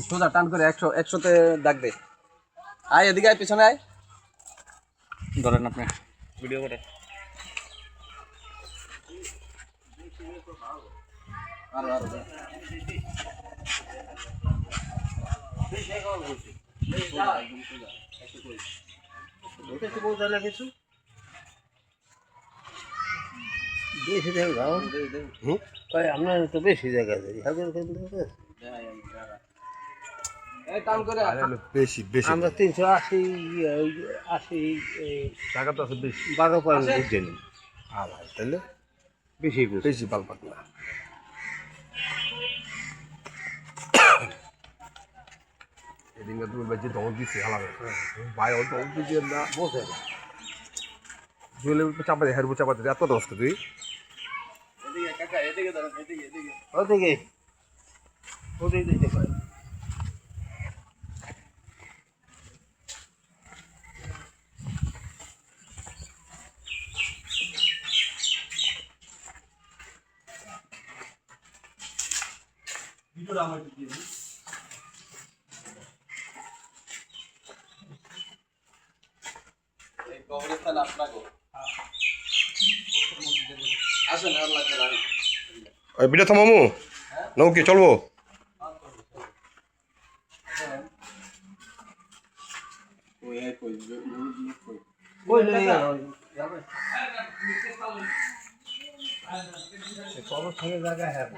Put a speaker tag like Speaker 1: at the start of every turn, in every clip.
Speaker 1: সোজা টান করে 100-100-তে দাগ দে। আয় এদিকে আয়, পিছনে আয়। ধরেন আপনি ভিডিও করে।
Speaker 2: বেশি দেখা যাও আপনার তো বেশি জায়গা
Speaker 3: বেশি বেশি
Speaker 2: আমরা 380
Speaker 3: টাকা তো আছে বেশি
Speaker 2: 12 পয়েন্ট বুঝছেন
Speaker 3: ভাই তাহলে
Speaker 2: বেশি
Speaker 3: বেশি পাল পাতলা এদিকে তুমি বাজে দৌড় দিছে হালাবে ভাই ও দৌড় দিছে না
Speaker 2: বোঝে না
Speaker 3: জুয়েলের উপর চাপা দে হেরবো চাপা দে এত দস্ত তুই
Speaker 1: এদিকে কাকা, এদিকে ধরেন, এদিকে।
Speaker 2: ওদিকে ওদিকে দিতে পারে
Speaker 1: এই কবরস্থান আপনাকে। আসেন, আর লাগবে না।
Speaker 3: ওই বিটা থামামু নৌকি চলবো
Speaker 2: কই লই গেল কবর থেকে জায়গা হ্যাঁ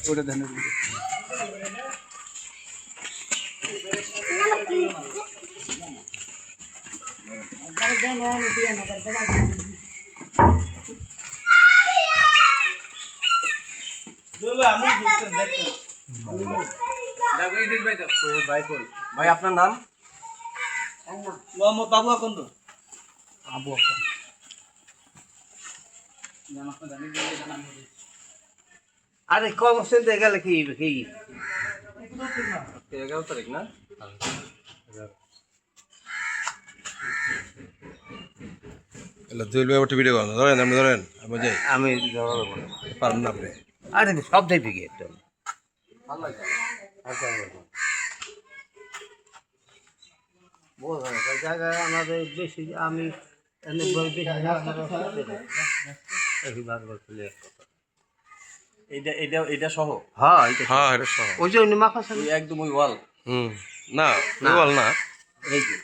Speaker 1: ওটা ধ্যান ভাই, আপনার নাম?
Speaker 4: মোহাম্মদ বাবু আকন্দ।
Speaker 1: আবু আকন্দ।
Speaker 2: আরে কবর থেকে গেলে কি
Speaker 1: 11 তারিখ না?
Speaker 3: এলা জুয়েল ভাই একটা ভিডিও করেন ধরেন আপনি ধরেন আমি যাই
Speaker 2: আমি
Speaker 3: পারেন না আপনি
Speaker 2: আরে সব দেই ফিকে একদম
Speaker 1: ভালো লাগে।
Speaker 2: বোঝা না জায়গা আমাদের বেশি আমি এনে বেশি বার করতে
Speaker 1: এটা সহ?
Speaker 2: হ্যাঁ
Speaker 3: হ্যাঁ এটা সহ
Speaker 2: ওই যে উনি মাফা
Speaker 1: ওই একদম ওই ওয়াল?
Speaker 3: না বল না
Speaker 2: এই যে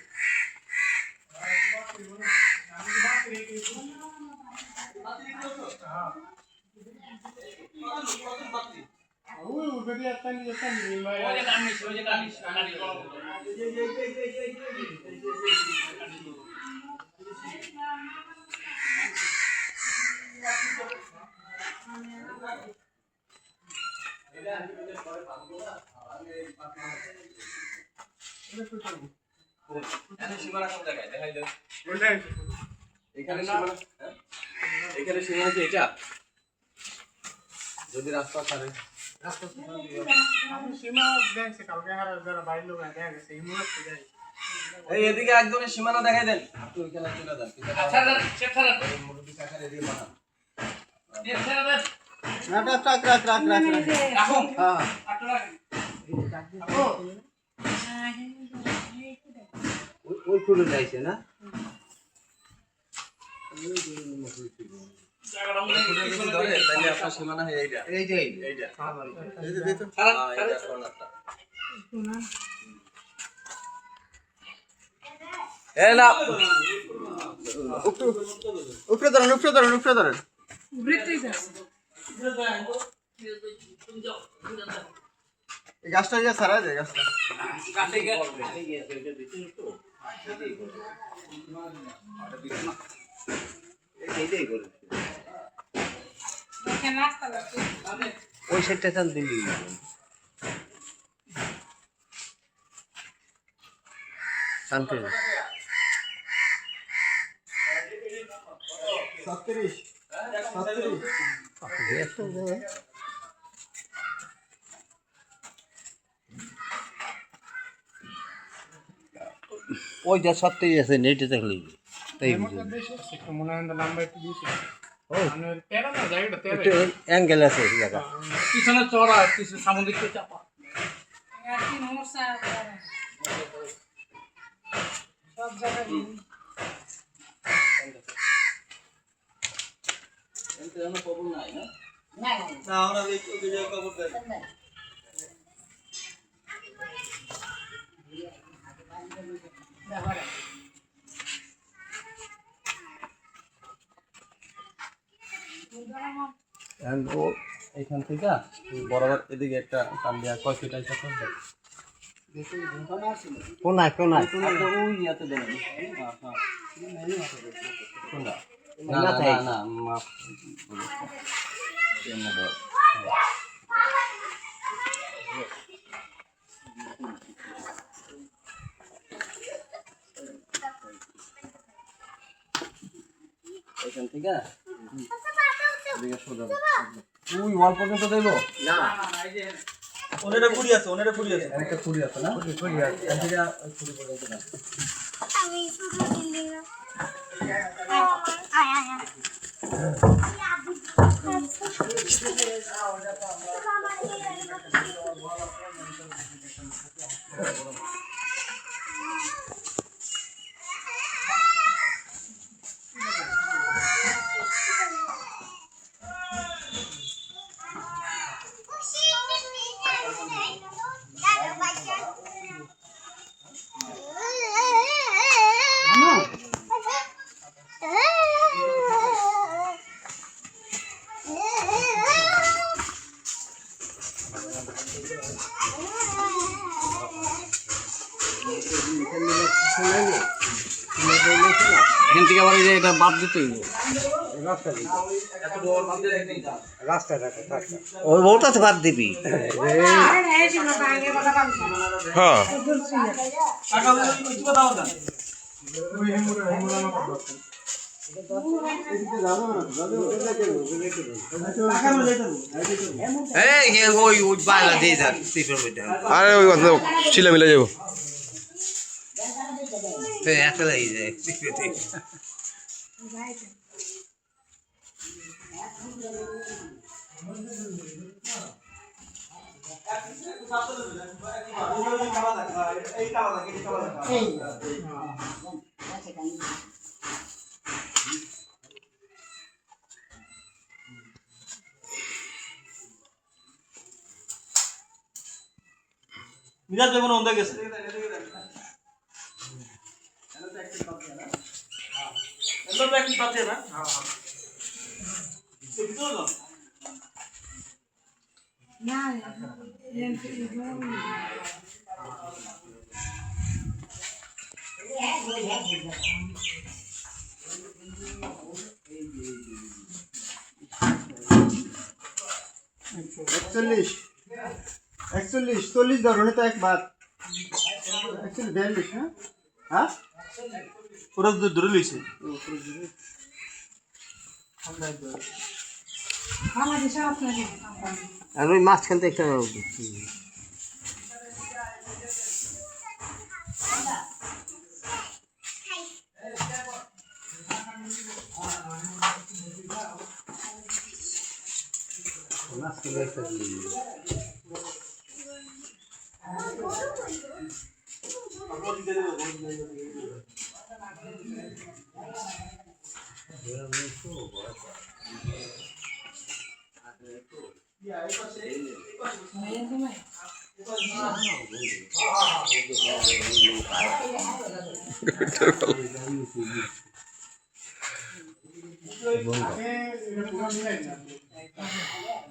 Speaker 1: সীমানা কোন জায়গায় দেখাই দাও। এখানে সীমানা, এখানে সীমানা কি এটা? যদি রাস্তা ছাড়ে এই এদিকে একদমই সীমানা দেখাই দেন। আপনি ওইখানে চলে যান।
Speaker 4: আচ্ছা চেক করেন।
Speaker 1: মুরব্বি কাকার এদিকে পাঠান।
Speaker 4: চেক করেন।
Speaker 2: রাখুন হ্যাঁ
Speaker 4: আপনারা
Speaker 2: ওই ফুলে যাইছে না
Speaker 4: জায়গাটা মনে
Speaker 1: ফুটে যদি ধরে তাহলে আপনার সীমানা হয় এইটা।
Speaker 2: এই যে
Speaker 1: এইটা।
Speaker 4: খারাপ
Speaker 1: এইটা কর্নারটা। এই না উপরে ধরেন, উপরে ধরেন, উপরে ধরেন।
Speaker 5: Ubrit
Speaker 1: এই গাছটা যে সারা যায় গাছটা
Speaker 2: ওই সাইডটা চান দিল্লি শান্তি 37 ওইটা সত্যি আছে নেটে দেখলি তাই
Speaker 3: মনে হয় নাম্বার একটু দিয়েছি তেরো না জায়গাটা তেরো
Speaker 2: একটু অ্যাঙ্গেল আছে এই জায়গা
Speaker 4: পিছনে চড়া পিছনে সামুদ্রিক চাপা
Speaker 1: ও এখান থেকে বরাবর এদিকে একটা টান দেওয়া কয় ফিট আছে
Speaker 2: কোনায় কোনায়
Speaker 1: ওই ইয়াতে দেন না না না মাপ এখান থেকে এদিকে সোজা ওই ওয়াল পর্যন্ত দেবো
Speaker 2: না
Speaker 1: ওনেটা কুড়ি আছে একটা কুড়ি আছে না কুড়ি আছে এদিকে কুড়ি পর্যন্ত না
Speaker 5: আমি শুধু দিল্লি আয় আয় আয়
Speaker 2: এখান থেকে আবার এটা বাদ দিতেই রাস্তাটা ওই ওটা তো বাদ দিবি
Speaker 3: হ্যাঁ
Speaker 2: ওই ওই বালা দিয়ে যান
Speaker 3: আরে ওই কথা ছিলে মিলে যাবো
Speaker 2: একটা লাগিয়ে যায়
Speaker 1: মিরাজ বেগুন ওন্দা গেছে এন্ডর ব্যাক পাচ্ছে না
Speaker 5: না
Speaker 6: একচল্লিশ 40 ধরনের তো একবার 42 হ্যাঁ হ্যাঁ
Speaker 1: পুরো ধরে লইছে
Speaker 2: আর ওই মাঝখান থেকে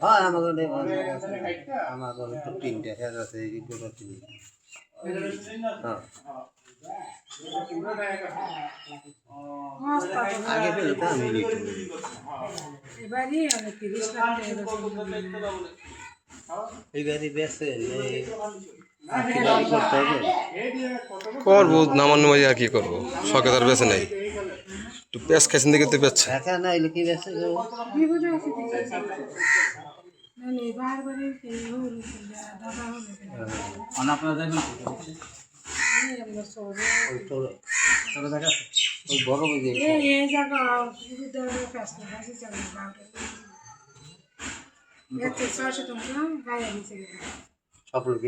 Speaker 2: হ্যাঁ আমাকে আমাকে তো 3টা হেয়ার আছে এই দুটো 3 হ্যাঁ আগে পেলে তো আমি লিখতে
Speaker 7: এবারই আমি 30 লাখ
Speaker 2: এইবারই বেসে করতে হবে
Speaker 3: করবো নামান্য মাঝে আর কি করবো শখে তার বেছে নেই একটু পেঁয়াজ খাইছেন দিকে তো বেচছে
Speaker 2: একা না এলে কি বেসে
Speaker 7: কি বুঝে আছে না নেই বারবারই কি হল দাদা হল
Speaker 1: অন আপনারা যাবেন
Speaker 7: আমরা সবে
Speaker 2: ওই তোর
Speaker 1: চলো দেখা
Speaker 2: ওই বড় বুঝে
Speaker 7: এই জায়গা শুধু দেওয়ার ফেসলা আছে চলে বাউটা এতে 600 টাকা গায়ে দিছে
Speaker 2: সফল